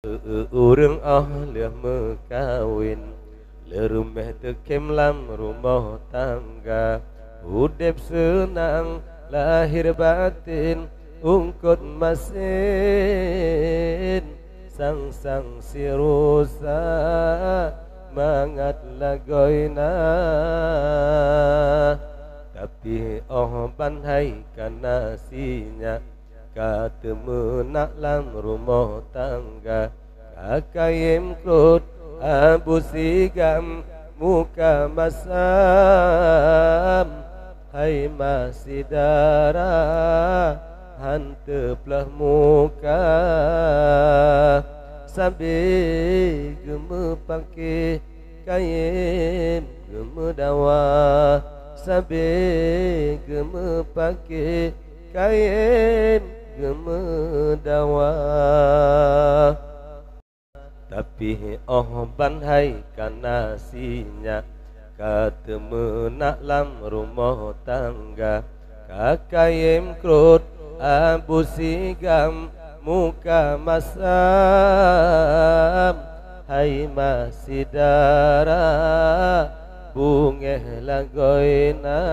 Urang leh mekawin lerumeh tekem lam rumah tangga udep senang lahir batin ungkut masin sang si rusa mangat lagoina tapi banhai kana sinya kata menak lam rumah tangga kakayem krut abu sigam muka masam hai masih darah hanteplah muka sambil gemepake kayem gemedawa sambil gemepake kayem gemedawa tapi banhai kana sinya kata menak lam rumah tangga kakayem krut abu sigam muka masam hai masih darah bungeh lagoina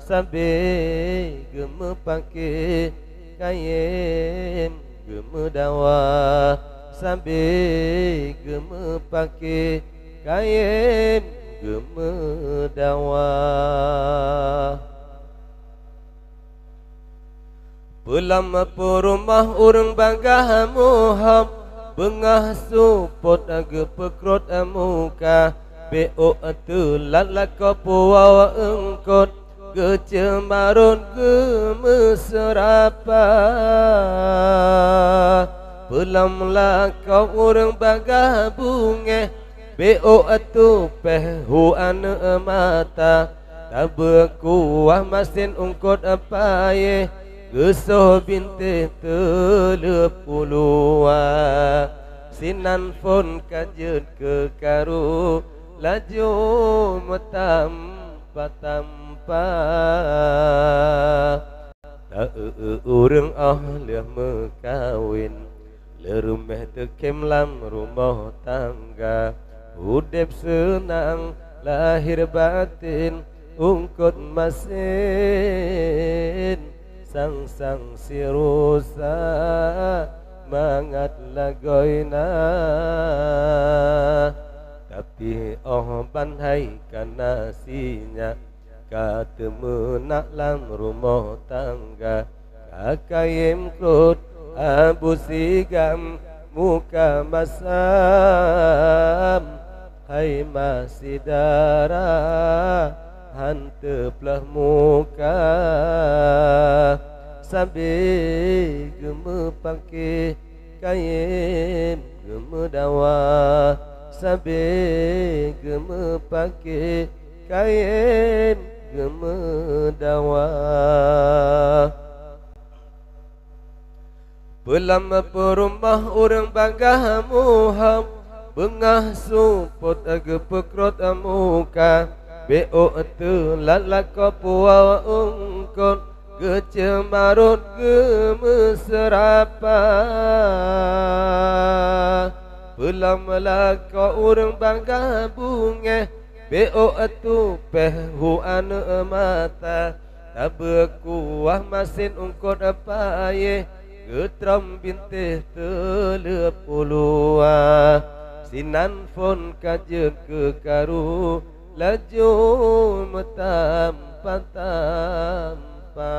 sambil gemepake kayem gemedawa sambil gemepake kayem gemedawa pulam rumah urang bangah muhab bengah supot age pekrot muka beo atulat lako puawa engkot kecemarun gemeserapa pulam lakau urang bagah bunge beo atu pehu ane mata tabekuah masin ungkot apaye gesoh binte telepulua sinan pun kajet ke karu laju metam patampa tak urang leh mekawin lerumeh tekem lam rumah tangga udep senang lahir batin ungkut masin sang si rusa mangat lagoina tapi banhai kana sinya kata menak lam rumah tangga kakayem krut abu sigam muka masam hai masih darah hanteplah muka sambil gemepake kayem gemedawa sambil gemepake kayem gemedawa pulam rumah urang bangah muhab bengah supot age pekrot muka beo atulat lako puawa ungkot kecemarut gemeserapa pulam lako urang bangah bunge beo atu pehu ane mata tabekuah masin ungkot apaye getram bintih telepulua sinan pun kajet ke karu laju metam patampa